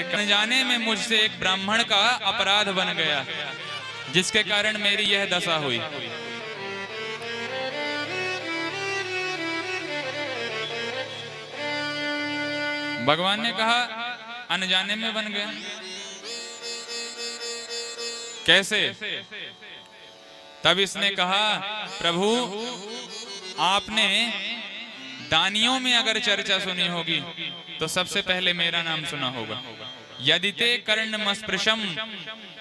के अनजाने में मुझसे एक ब्राह्मण का अपराध बन गया, जिसके कारण मेरी यह दशा हुई। भगवान ने कहा अनजाने में बन गया, कैसे? तब इसने कहा, प्रभु आपने दानियों में अगर चर्चा सुनी होगी तो सबसे पहले मेरा नाम सुना होगा। यदि ते कर्णमस्पृशम,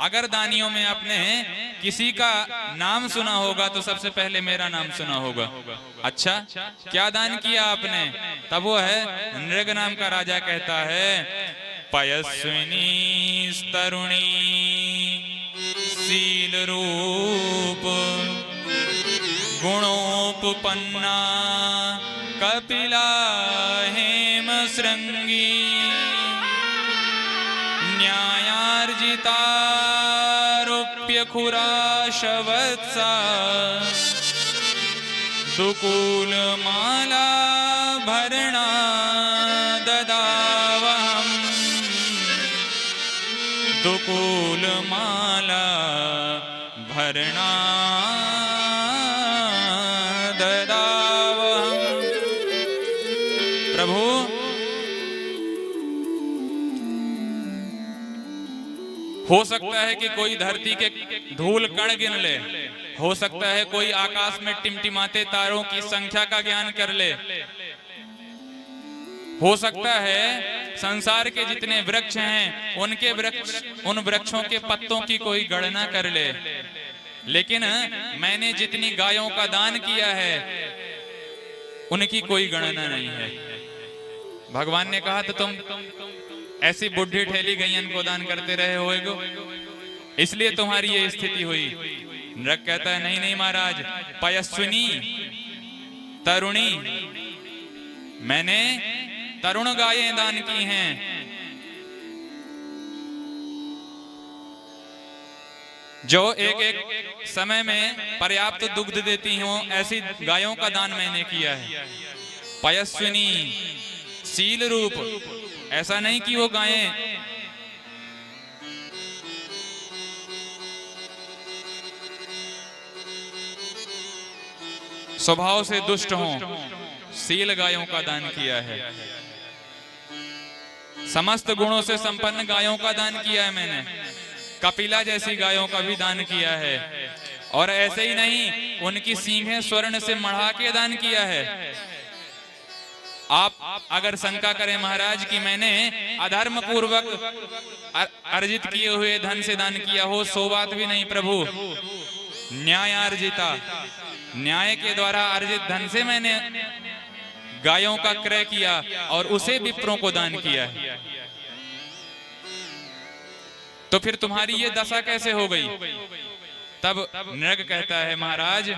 अगर दानियों में आपने किसी का नाम सुना होगा तो सबसे पहले मेरा नाम सुना होगा। अच्छा, क्या दान किया आपने? तब वो है नृग नाम का राजा कहता है, पयस्विनी तरुणी शील रूप गुणोपपन्ना कपिला हेम श्रृंगी न्यायार्जितारुप्यखुराशवत्सा दुकूल माला भरणा ददावहम् दुकूल माला भरणा ददावहम्। प्रभु हो सकता है कि कोई धरती के धूल कण गिन ले, हो सकता है कोई आकाश में टिमटिमाते तारों की संख्या का ज्ञान कर ले, हो सकता है संसार के जितने वृक्ष हैं उन वृक्षों के पत्तों की कोई गणना कर ले, लेकिन मैंने जितनी गायों का दान किया है उनकी कोई गणना नहीं है। भगवान ने कहा, तो तुम ऐसी बुढ़ी ठेली गैयन को दान करते रहे होएगो, इसलिए तुम्हारी ये स्थिति हुई। नृग कहता है, नहीं नहीं महाराज, पयस्विनी तरुणी, मैंने तरुण गायें दान की हैं। जो एक एक समय में पर्याप्त दुग्ध देती हों, ऐसी गायों का दान मैंने किया है। पयस्विनी शील रूप, ऐसा नहीं कि वो गायें स्वभाव से दुष्ट हों, शील गायों का दान किया है। समस्त गुणों से संपन्न गायों का दान किया है मैंने, कपिला जैसी गायों का भी दान किया है। और ऐसे ही नहीं, उनकी सींगें स्वर्ण से मढ़ा के दान किया है। आप अगर शंका करें महाराज कि मैंने अधर्म पूर्वक अर्जित किए हुए धन से दान किया हो, सो बात भी नहीं प्रभु। न्यायार्जिता, न्याय के द्वारा अर्जित धन से मैंने गायों का क्रय किया और उसे विप्रों को दान किया है। तो फिर तुम्हारी ये दशा कैसे हो गई? तब नृग कहता है, महाराज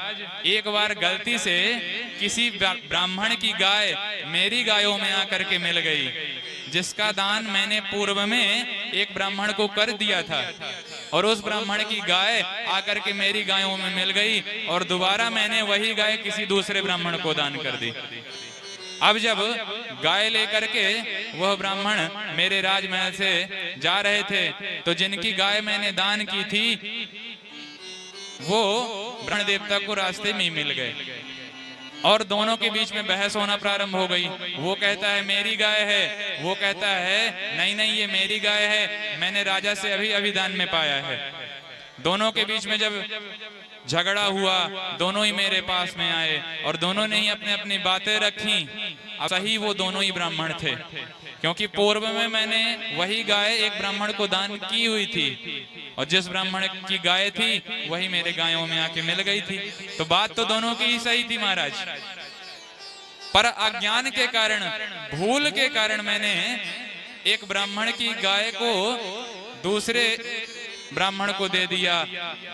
एक बार गलती से किसी ब्राह्मण की गाय मेरी गायों में आकर के मिल गई, जिसका दान मैंने पूर्व में एक ब्राह्मण को कर दिया था, और उस ब्राह्मण की गाय आकर के मेरी गायों में मिल गई और दोबारा मैंने वही गाय किसी दूसरे ब्राह्मण को दान कर दी। अब जब गाय लेकर के वह ब्राह्मण मेरे राजमहल से जा रहे थे, तो जिनकी गाय मैंने दान की थी वो ब्रह्म देवता को रास्ते में मिल गए और दोनों के बीच में बहस होना प्रारंभ हो गई। वो कहता है मेरी गाय है, वो कहता है नहीं नहीं ये मेरी गाय है, मैंने राजा से अभी अभी दान में पाया है। दोनों के बीच में जब झगड़ा हुआ, दोनों ही मेरे पास में आए और दोनों ने ही अपने अपनी बातें रखी। सही वो दोनों ही ब्राह्मण थे, क्योंकि पूर्व में मैंने वही गाय एक ब्राह्मण को दान की हुई थी और जिस ब्राह्मण की गाय थी वही मेरे गायों में आके मिल गई थी। तो बात तो दोनों की ही सही थी महाराज, पर अज्ञान के कारण, भूल के कारण मैंने एक ब्राह्मण की गाय को दूसरे ब्राह्मण को दे दिया।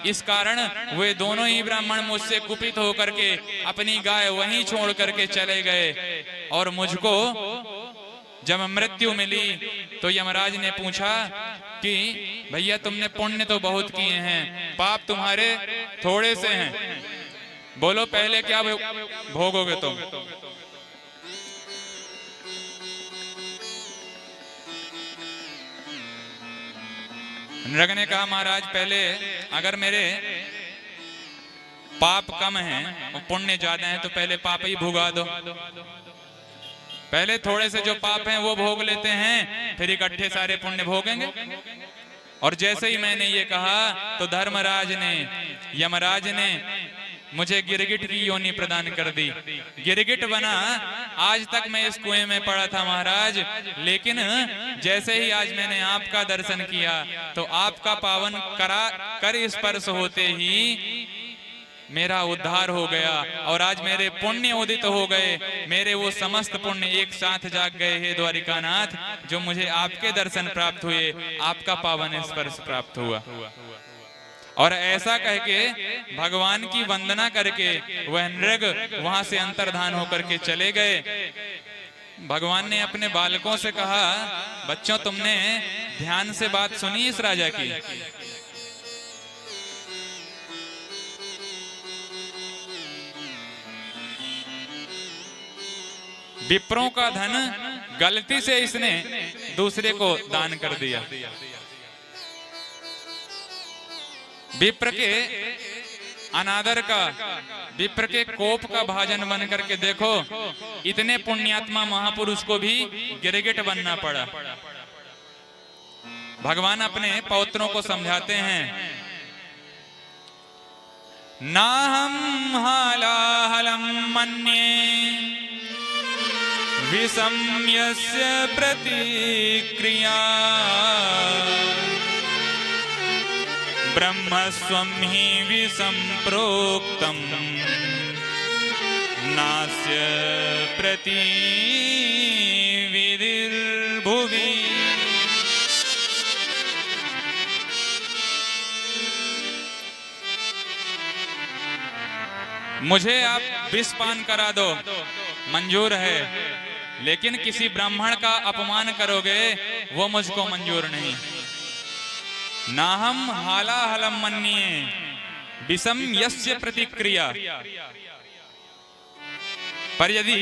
इस कारण वे दोनों ही ब्राह्मण मुझसे कुपित होकर के अपनी गाय वहीं छोड़ करके चले गए और मुझको जब मृत्यु मिली तो यमराज ने पूछा कि भैया तुमने पुण्य तो बहुत किए हैं, पाप तुम्हारे थोड़े से हैं, बोलो पहले क्या भोगोगे तुम? नृग ने कहा महाराज पहले अगर मेरे पाप कम हैं और पुण्य ज्यादा हैं तो पहले पाप ही भुगा दो। पहले थोड़े से जो पाप हैं वो भोग लेते हैं, फिर इकट्ठे सारे पुण्य भोगेंगे। और जैसे ही मैंने ये कहा तो धर्मराज ने, यमराज ने मुझे गिरगिट की योनि प्रदान कर दी। गिरगिट बना। आज तक मैं इस कुएं में पड़ा था महाराज, लेकिन जैसे ही आज मैंने आपका दर्शन किया तो आपका पावन कर स्पर्श होते ही मेरा उद्धार हो गया और आज मेरे पुण्य उदित हो गए। मेरे वो समस्त पुण्य एक साथ जाग गए हे द्वारिकानाथ, जो मुझे आपके दर्शन प्राप्त हुए, आपका पावन स्पर्श प्राप्त हुआ। और ऐसा कह के भगवान की वंदना करके वह नृग वहां से अंतर्धान होकर के चले गए। भगवान ने अपने बालकों से कहा, बच्चों तुमने ध्यान से बात सुनी इस राजा की। विप्रों का धन गलती से इसने दूसरे को दान कर दिया। विप्र के अनादर का, विप्र के कोप का भाजन बन करके देखो, इतने पुण्यात्मा महापुरुष को भी गिरगिट बनना पड़ा। भगवान अपने पौत्रों को समझाते हैं, नाहं हालाहलं मन्ये विषम्यस्य प्रतिक्रिया ब्रह्मस्वं हि विषं प्रोक्तं नास्य प्रतिविधिर्भुवि। मुझे आप विष पान करा दो, मंजूर है, लेकिन किसी ब्राह्मण का अपमान करोगे वो मुझको मंजूर नहीं। नाहम हालाहलम मन्ये विषम यस्य प्रतिक्रिया। पर यदि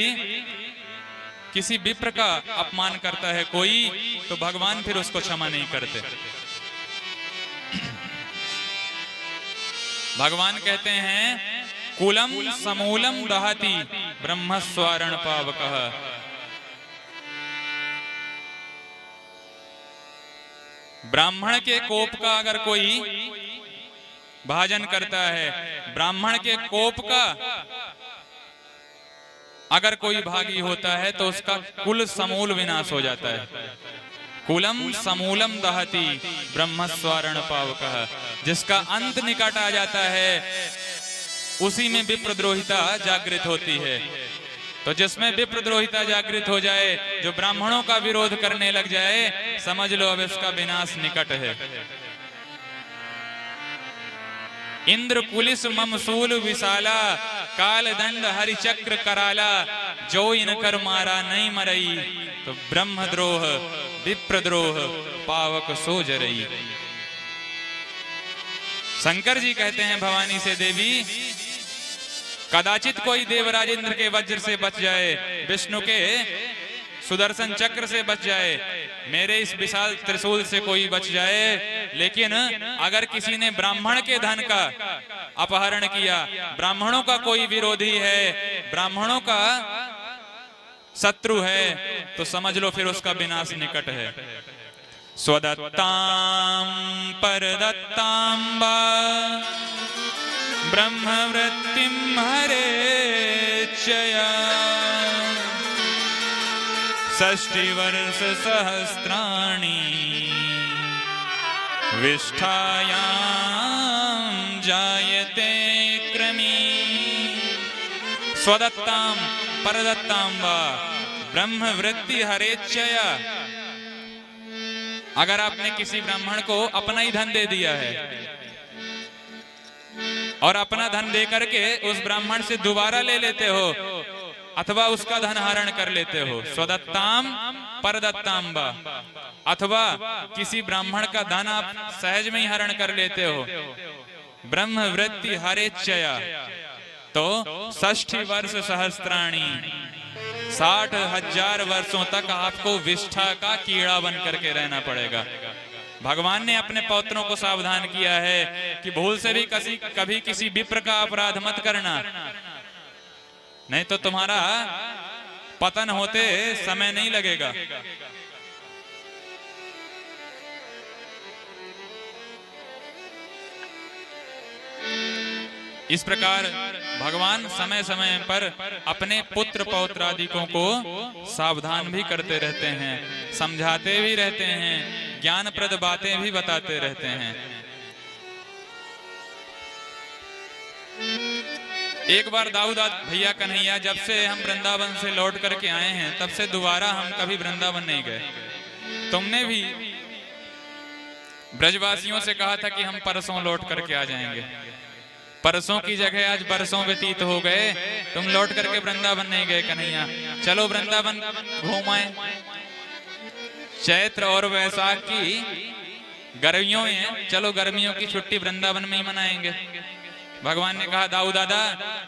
किसी विप्र का अपमान करता है कोई, तो भगवान फिर उसको क्षमा नहीं करते। भगवान कहते हैं, कुलम समूलम दहति ब्रह्मस्वारण पावकः। ब्राह्मण के कोप का अगर कोई भाजन करता है, ब्राह्मण के कोप का अगर कोई भागी होता है तो उसका कुल समूल विनाश हो जाता है। कुलम समूलम दहति ब्रह्मस्वारण पावकः। जिसका अंत निकट आ जाता है उसी में विप्रद्रोहिता जागृत होती है। तो जिसमें विप्रद्रोहिता जागृत हो जाए, जो ब्राह्मणों का विरोध करने लग जाए, समझ लो अब इसका विनाश निकट है। इंद्र कुलिस ममसूल विशाला काल दंड हरिचक्र कराला जो इनकर मारा नहीं मरई तो ब्रह्मद्रोह विप्रद्रोह पावक सो जरई। शंकर जी कहते हैं भवानी से, देवी कदाचित कोई देवराज इंद्र के वज्र से बच जाए, विष्णु के सुदर्शन चक्र से बच जाए, मेरे इस विशाल त्रिशूल से कोई बच जाए, लेकिन अगर किसी ने ब्राह्मण के धन का अपहरण किया, ब्राह्मणों का कोई विरोधी है, ब्राह्मणों का शत्रु है, तो समझ लो फिर उसका विनाश निकट है। स्वदत्तां परदत्तां वा ब्रह्मवृत्तिं हरेच्छया 60 वर्ष सहस्राणि विष्ठायां जायते क्रमी। स्वदत्तां परदत्तां वा ब्रह्मवृत्ति हरेच्छया। अगर आपने किसी ब्राह्मण को अपना ही धन दे दिया है और अपना धन दे करके उस ब्राह्मण से दोबारा ले लेते हो अथवा उसका धन हरण कर लेते हो, स्वदत्ताम परदत्ताम वा, अथवा किसी ब्राह्मण का धन आप सहज में ही हरण कर लेते हो, ब्रह्मवृत्ति हरेच्छया, तो 60 वर्ष सहस्त्राणी 60,000 वर्षों तक आपको विष्ठा का कीड़ा बन करके रहना पड़ेगा। भगवान ने अपने पौत्रों को सावधान किया है कि भूल से भी कभी किसी विप्र का अपराध मत करना, नहीं तो तुम्हारा पतन होते समय नहीं लगेगा। इस प्रकार भगवान समय समय पर अपने पुत्र पौत्र आदिकों को सावधान भी करते रहते हैं, समझाते भी रहते हैं, ज्ञानप्रद बातें भी बताते रहते हैं। एक बार दाऊद भैया कन्हैया, जब से हम वृंदावन से लौट करके आए हैं तब से दोबारा हम कभी वृंदावन नहीं गए। तुमने भी ब्रजवासियों से कहा था कि हम परसों लौट करके आ जाएंगे, परसों की जगह आज बरसों व्यतीत हो गए, तुम लौट करके वृंदावन नहीं गए कन्हैया। चलो वृंदावन घूम आए। चैत्र और वैशाख की गर्मियों में, चलो गर्मियों की छुट्टी वृंदावन में ही मनाएंगे। भगवान ने कहा दाऊद दादा,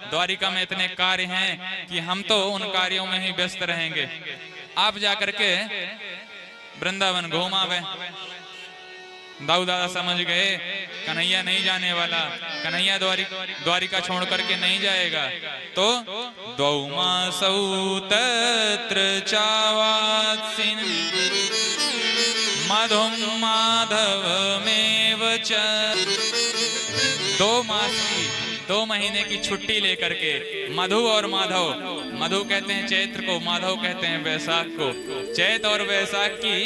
द्वारिका में इतने कार्य हैं कि हम तो उन कार्यों में ही व्यस्त रहेंगे, आप जाकर के वृंदावन घूम आवे। दाऊद दादा समझ गए कन्हैया नहीं जाने वाला, कन्हैया द्वारिका छोड़ करके नहीं जाएगा। तो द्वौमासौ तत्र चावात्सिन मधुम माधवमेव च, 2 महीने की छुट्टी लेकर के मधु और माधव, मधु कहते हैं चैत्र को, माधव कहते हैं वैशाख को, चैत और वैशाख की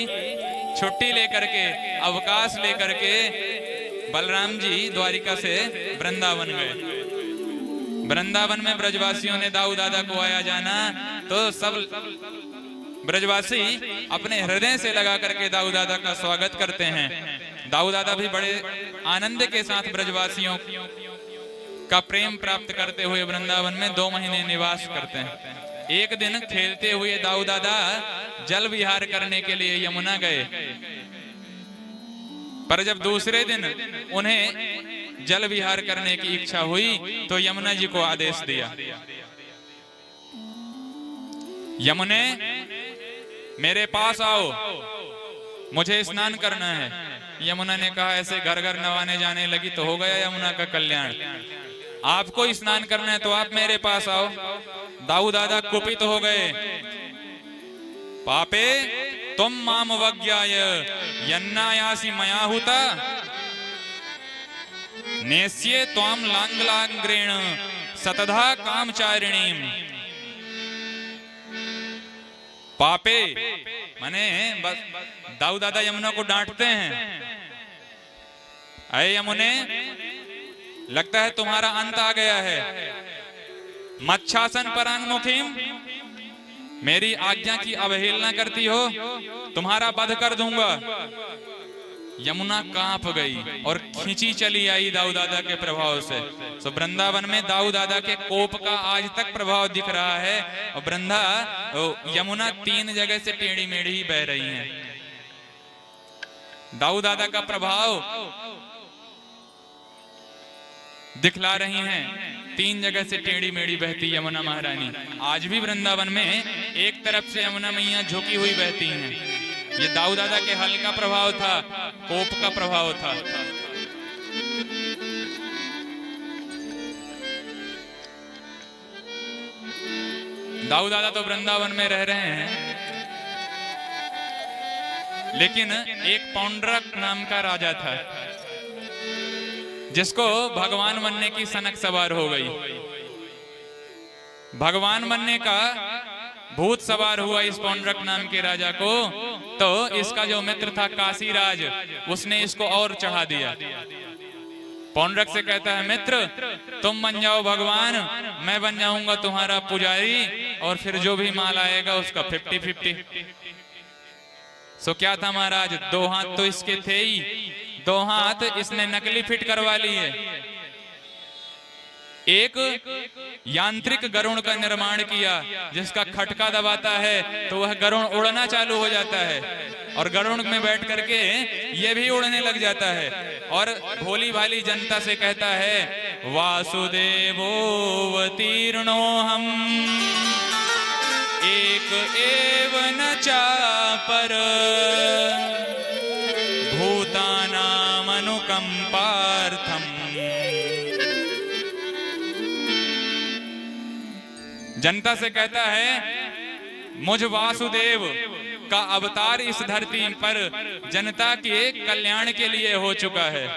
छुट्टी लेकर के, अवकाश लेकर के बलराम जी द्वारिका से वृंदावन गए। वृंदावन में ब्रजवासियों ने दाऊद दादा को आया जाना, तो सब ब्रजवासी अपने हृदय से लगा करके दाऊद दादा का स्वागत करते हैं। दाऊद दादा भी बड़े आनंद के साथ ब्रजवासियों का प्रेम प्राप्त करते हुए वृंदावन में 2 महीने निवास करते हैं। एक दिन खेलते हुए दाऊद दादा जल विहार करने के लिए यमुना गए, पर जब दूसरे दिन उन्हें जल विहार करने की इच्छा हुई तो यमुना जी को आदेश दिया, यमुने मेरे पास आओ, मुझे स्नान करना है। यमुना ने कहा ऐसे घर घर नवाने जाने लगी तो हो गया यमुना का कल्याण, आपको स्नान करना है तो आप मेरे पास आओ। दाऊद दादा कुपित हो गए, पापे तुम माम वज्ञाय यन्नायासी मया हुता नेस्ये त्वाम लांगलांग्रेण सतधा कामचारिणीम। पापे माने बस दाऊद दादा यमुना को डांटते हैं, अरे यमुने लगता है तुम्हारा अंत आ गया है, मच्छासन परांगमुखीम, मेरी आज्ञा की अवहेलना करती हो, तुम्हारा वध कर दूंगा। यमुना कांप गई और खींची चली आई दाऊद दादा के प्रभाव से। तो वृंदावन में दाऊद दादा के कोप का आज तक प्रभाव दिख रहा है, और यमुना 3 जगह से टेढ़ी मेढ़ी बह रही है। दाऊद दादा का प्रभाव दिखला रही हैं, 3 जगह से टेढ़ी मेढ़ी बहती यमुना महारानी। आज भी वृंदावन में एक तरफ से यमुना मैया झुकी हुई बहती हैं। ये दाऊद दादा के हल का प्रभाव था, कोप का प्रभाव था। दाऊद दादा तो वृंदावन में रह रहे हैं, लेकिन एक पौंड्रक नाम का राजा था जिसको भगवान बनने की सनक सवार हो गई। भगवान बनने का भूत सवार हुआ इस पौंड्रक नाम के राजा को, तो इसका जो मित्र था काशीराज, उसने इसको और चढ़ा दिया। पौंड्रक से कहता है मित्र तुम बन जाओ भगवान, मैं बन जाऊंगा तुम्हारा पुजारी, और फिर जो भी माल आएगा उसका 50-50। सो क्या था महाराज, 2 हाथ तो इसके थे ही, 2 हाथ इसने नकली फिट करवा लिए। एक यांत्रिक गरुड़ का निर्माण किया, जिसका खटका दबाता है तो वह गरुड़ उड़ना चालू हो जाता है, और गरुड़ में बैठ करके ये भी उड़ने लग जाता है, और भोली भाली जनता से कहता है वासुदेवोऽवतीर्णो हम एक एव न चापर भूत अनुकंपार्थम। जनता से कहता है मुझ वासुदेव का अवतार इस धरती पर जनता के कल्याण के लिए हो चुका है।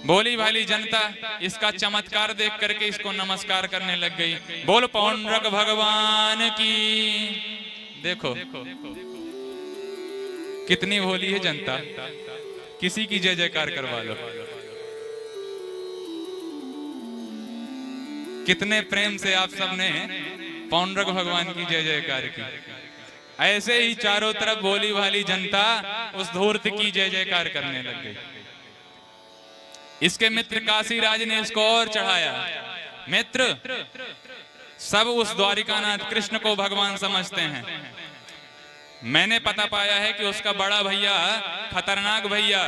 बोली भाली जनता इसका चमत्कार देख करके इसको नमस्कार करने लग गई। बोल पौंड्रक भगवान की। देखो कितनी भोली है जनता, किसी की जय जयकार करवा लो। कितने प्रेम से आप सबने पौंड्रक भगवान की जय जयकार की। ऐसे ही चारों तरफ भोली भाली जनता उस धूर्त की जय जयकार करने लग गई। इसके मित्र काशीराज ने इसको और चढ़ाया। मित्र सब उस द्वारिकानाथ कृष्ण को भगवान समझते हैं। मैंने पता पाया है कि उसका बड़ा भैया खतरनाक भैया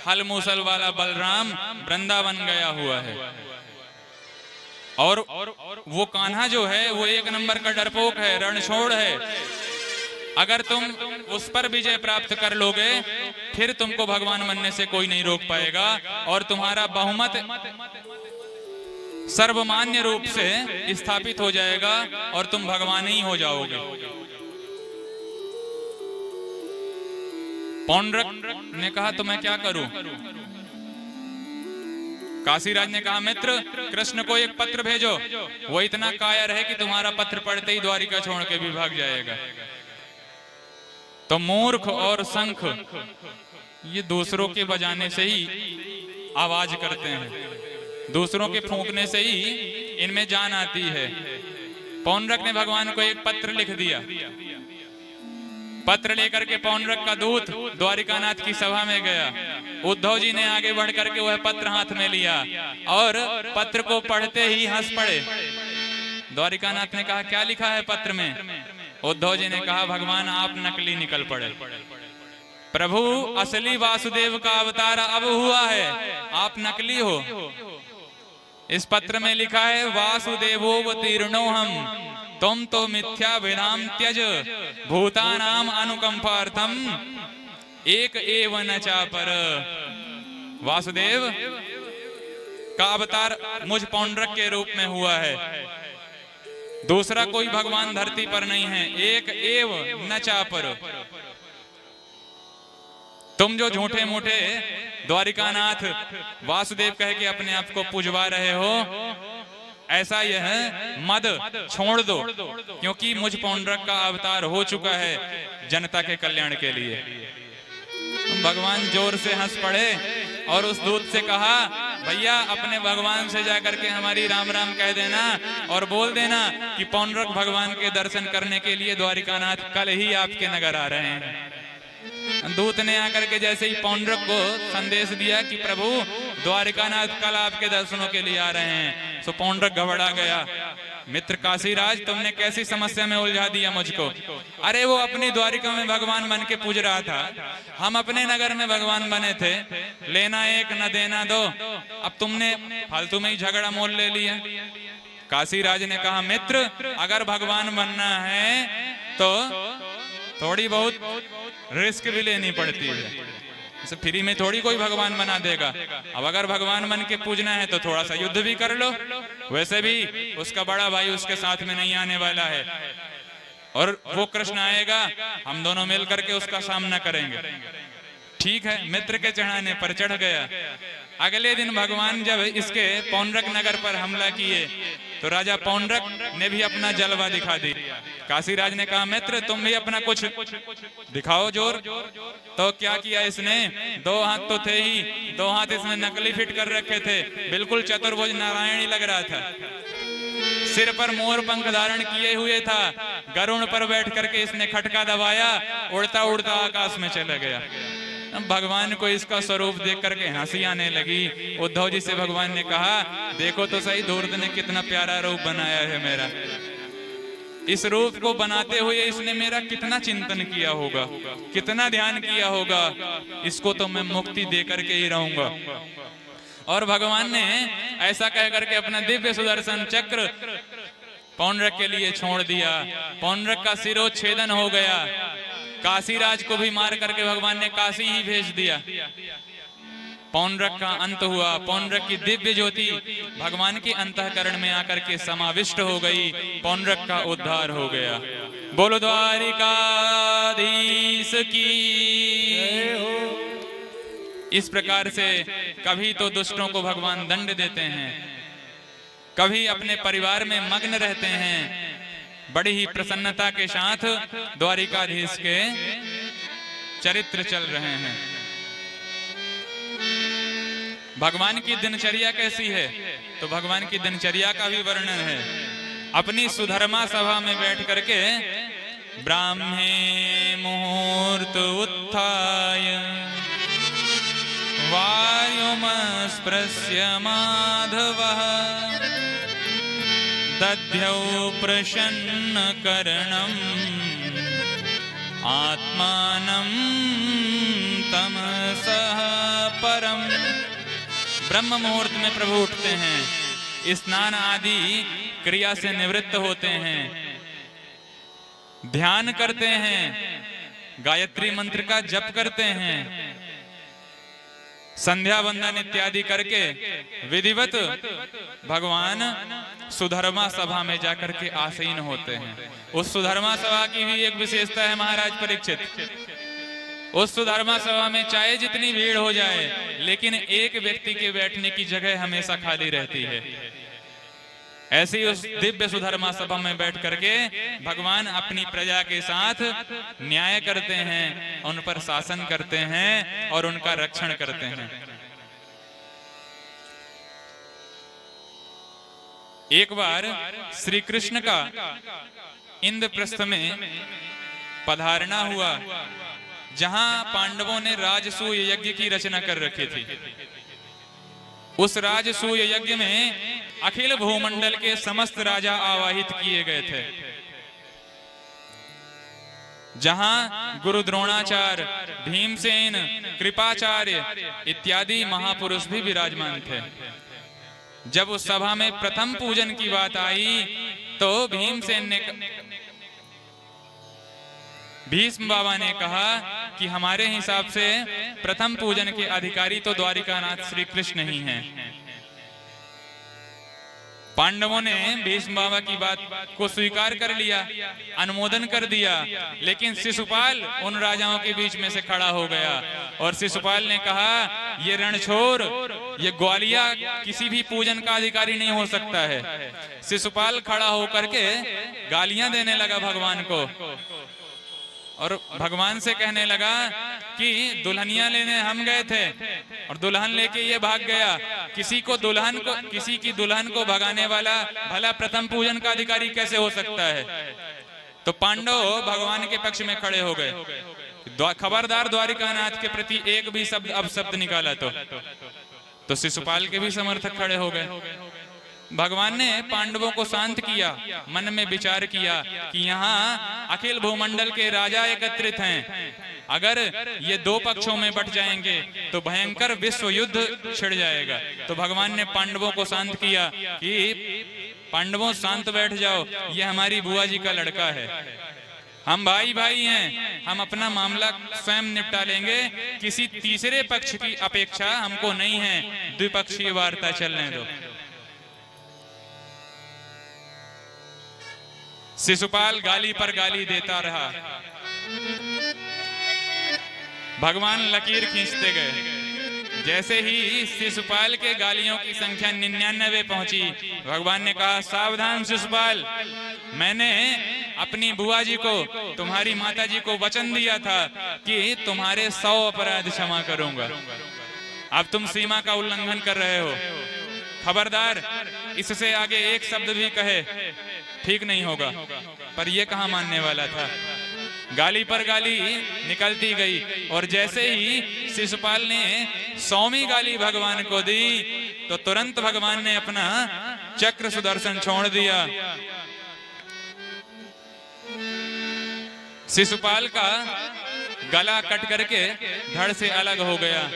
हल मूसल वाला बलराम वृंदावन गया हुआ है, और वो कान्हा जो है वो एक नंबर का डरपोक है, रणछोड़ है। अगर तुम उस पर विजय प्राप्त कर लोगे फिर तुमको भगवान बनने से कोई नहीं रोक पाएगा, और तुम्हारा बहुमत सर्वमान्य रूप से स्थापित हो जाएगा और तुम भगवान ही हो जाओगे। पौंड्रक ने कहा तो मैं क्या करूं? काशीराज ने कहा मित्र कृष्ण को एक पत्र भेजो, वो इतना कायर है कि तुम्हारा पत्र पढ़ते ही द्वारिका छोड़ के भी भाग जाएगा। तो मूर्ख और शंख ये दूसरों के बजाने से ही आवाज करते हैं, दूसरों के फूंकने से ही इनमें जान आती है। पौंड्रक ने भगवान को एक पत्र लिख दिया। पत्र लेकर के पौंड्रक का दूत द्वारिकानाथ की सभा में गया। उद्धव जी ने आगे बढ़ करके वह पत्र हाथ में लिया और पत्र को पढ़ते ही हंस पड़े। द्वारिकानाथ ने कहा क्या लिखा है पत्र में? उद्धव जी ने कहा भगवान आप नकली निकल पड़े। प्रभु असली वासुदेव का अवतार अब हुआ है, आप नकली हो। इस पत्र में लिखा है वासुदेवोवतीर्णो हम तुम तो मिथ्या विधाम त्यज भूतानाम अनुकंपार्थम एक एव न चापर। वासुदेव का अवतार मुझ पौंड्रक के रूप में हुआ है, दूसरा कोई भगवान धरती पर नहीं है। एक एव न चापर। तुम जो झूठे मूठे द्वारिकानाथ वासुदेव कह के अपने आप को पुजवा रहे हो, ऐसा यह मद छोड़ दो, क्योंकि मुझ पौंड्रक का अवतार हो चुका है जनता के कल्याण के लिए। भगवान जोर से हंस पड़े और उस दूत से कहा भैया अपने भगवान से जाकर के हमारी राम राम कह देना और बोल देना कि पौंड्रक भगवान के दर्शन करने के लिए द्वारिकानाथ कल ही आपके नगर आ रहे हैं। दूत ने आकर के जैसे ही पौंड्रक को संदेश दिया कि प्रभु द्वारिकानाथ कल आपके दर्शनों के लिए आ रहे हैं, तो पौंड्रक घबरा गया। मित्र काशीराज तुमने कैसी समस्या में उलझा दिया मुझको। अरे वो अपनी द्वारिका में भगवान बन के पूज रहा था, हम अपने नगर में भगवान बने थे, लेना एक न देना दो। अब तुमने फालतू में ही झगड़ा मोल ले लिया। काशीराज ने कहा मित्र अगर भगवान बनना है तो थोड़ी बहुत रिस्क भी लेनी पड़ती है, फ्री में थोड़ी कोई भगवान बना देगा। अब अगर भगवान बन के पूजना है तो थोड़ा सा युद्ध भी कर लो। वैसे भी उसका बड़ा भाई उसके साथ में नहीं आने वाला है, और वो कृष्ण आएगा, हम दोनों मिल करके उसका सामना करेंगे। ठीक है, मित्र के चढ़ाने पर चढ़ गया। अगले दिन भगवान जब इसके पौंड्रक नगर पर हमला किए तो राजा पौंड्रक ने भी अपना जलवा दिखा दी। काशीराज ने कहा मित्र तुम भी अपना कुछ दिखाओ जोर। तो क्या किया इसने, दो हाथ तो थे ही, दो हाथ इसने नकली फिट कर रखे थे, बिल्कुल चतुर्भुज नारायणी लग रहा था। सिर पर मोर पंख धारण किए हुए था, गरुड़ पर बैठ करके इसने खटका दबाया, उड़ता उड़ता आकाश में चला गया। भगवान को इसका स्वरूप देख करके हंसी आने लगी। उद्धव जी से भगवान ने कहा देखो तो सही धूर्त ने कितना प्यारा रूप बनाया है मेरा। इस रूप को बनाते हुए इसने मेरा कितना चिंतन किया होगा, कितना ध्यान किया होगा, इसको तो मैं मुक्ति दे करके ही रहूंगा। और भगवान ने ऐसा कह करके अपना दिव्य सुदर्शन चक्र पौंड्रक के लिए छोड़ दिया। पौंड्रक का सिरोच्छेदन हो गया। काशीराज को भी मार करके भगवान ने काशी ही भेज दिया। पौंड्रक का अंत हुआ। पौंड्रक की दिव्य ज्योति भगवान के अंतःकरण में आकर के समाविष्ट हो गई। पौंड्रक का उद्धार हो गया। बोलो द्वारिकाधीश की। इस प्रकार से कभी तो दुष्टों को भगवान दंड देते हैं, कभी अपने परिवार में मग्न रहते हैं। बड़ी ही प्रसन्नता के साथ द्वारिकाधीश के चरित्र चल रहे हैं। भगवान की दिनचर्या कैसी है? तो भगवान की दिनचर्या का भी वर्णन है। अपनी सुधर्मा सभा में बैठ करके ब्राह्मे मुहूर्त उत्थाय वायुमस्पृश्य माधवः दध्यौ प्रसन्नकर्णम् आत्मानं तमसः परम्। ब्रह्म मुहूर्त में प्रभु उठते हैं, स्नान आदि क्रिया से निवृत्त होते हैं, ध्यान करते हैं, गायत्री मंत्र का जप करते हैं, संध्या वंदन इत्यादि करके विधिवत भगवान सुधर्मा सभा में जाकर के आसीन होते हैं। उस सुधर्मा सभा की भी एक विशेषता है महाराज परीक्षित। उस सुधर्मा सभा में चाहे जितनी भीड़ हो जाए, लेकिन एक व्यक्ति के बैठने की जगह हमेशा खाली रहती है। ऐसी उस दिव्य सुधर्मा सभा में बैठ करके भगवान अपनी प्रजा के साथ न्याय करते हैं, उन पर शासन करते हैं और उनका रक्षण करते हैं। एक बार श्री कृष्ण का इंद्रप्रस्थ में पधारना हुआ, जहां पांडवों ने राजसूय यज्ञ की रचना कर रखी थी। उस राजसूय यज्ञ में अखिल भूमंडल के समस्त राजा आवाहित किए गए थे, जहां गुरु द्रोणाचार्य, भीमसेन, कृपाचार्य इत्यादि महापुरुष भी विराजमान थे। जब उस सभा में प्रथम पूजन की बात आई तो भीष्म बाबा ने कहा कि हमारे हिसाब से प्रथम पूजन के अधिकारी तो द्वारिकानाथ श्री कृष्ण ही हैं। पांडवों ने भीष्म बाबा की बात को स्वीकार कर लिया, अनुमोदन कर दिया, लेकिन शिशुपाल उन राजाओं के बीच में से खड़ा हो गया और शिशुपाल ने कहा, ये रणछोर, ये ग्वालिया किसी भी पूजन का अधिकारी नहीं हो सकता है। शिशुपाल खड़ा होकर के गालियां देने लगा भगवान को और भगवान से कहने लगा कि दुल्हनिया लेने हम गए थे और दुल्हन लेके ये भाग गया। किसी की दुल्हन को भगाने वाला भला प्रथम पूजन का अधिकारी कैसे हो सकता है? तो पांडव भगवान के पक्ष में खड़े हो गए। खबरदार द्वारिकानाथ के प्रति एक भी शब्द अपशब्द निकाला तो शिशुपाल के भी समर्थक खड़े हो गए। भगवान ने पांडवों को शांत किया, मन में विचार किया कि यहाँ अखिल भूमंडल के राजा एकत्रित हैं। अगर ये दो पक्षों में बट जाएंगे तो भयंकर विश्व युद्ध छिड़ जाएगा। तो भगवान ने पांडवों को शांत किया कि पांडवों शांत बैठ जाओ, ये हमारी बुआ जी का लड़का है, हम भाई भाई हैं, हम अपना मामला स्वयं निपटा लेंगे, किसी तीसरे पक्ष की अपेक्षा हमको नहीं है, द्विपक्षीय वार्ता चलने दो। शिशुपाल गाली पर गाली देता रहा, भगवान लकीर खींचते गए। जैसे ही शिशुपाल के गालियों की संख्या 99 पहुंची, भगवान ने कहा, सावधान शिशुपाल, मैंने अपनी बुआ जी को, तुम्हारी माता जी को वचन दिया था कि तुम्हारे 100 अपराध क्षमा करूंगा। अब तुम सीमा का उल्लंघन कर रहे हो, खबरदार इससे आगे एक शब्द भी कहे ठीक नहीं होगा। पर यह कहां मानने वाला था। गाली पर गाली निकलती गई और जैसे ही शिशुपाल ने 100वीं गाली भगवान को दी तो तुरंत भगवान ने अपना चक्र सुदर्शन छोड़ दिया। शिशुपाल का गला कट करके धड़ से अलग हो गया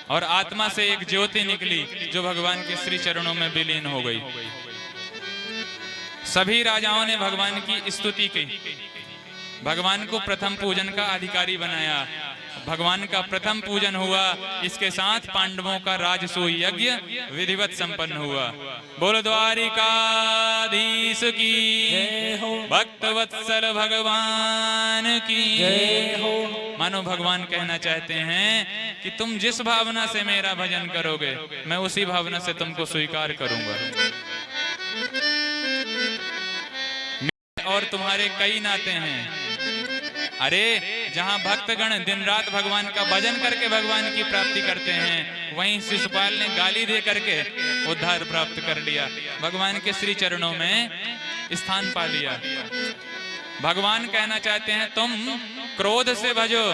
और आत्मा से एक ज्योति निकली जो भगवान के श्री चरणों में विलीन हो गई। सभी राजाओं ने भगवान की स्तुति की, भगवान को प्रथम पूजन का अधिकारी बनाया। भगवान का प्रथम पूजन हुआ, इसके साथ पांडवों का राजसूय यज्ञ विधिवत संपन्न हुआ। बोल द्वारिकाधीश की, भक्तवत्सल भगवान की। मानो भगवान कहना चाहते हैं कि तुम जिस भावना से मेरा भजन करोगे, मैं उसी भावना से तुमको स्वीकार करूंगा। और तुम्हारे कई नाते हैं। अरे जहां भक्तगण दिन रात भगवान का भजन करके भगवान की प्राप्ति करते हैं, वहीं शिशुपाल ने गाली दे करके उद्धार प्राप्त कर लिया, भगवान के श्री चरणों में स्थान पा लिया। भगवान कहना चाहते हैं तुम क्रोध से भजो,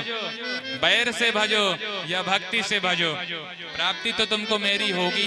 बैर से भजो या भक्ति से भजो, प्राप्ति तो तुमको मेरी होगी।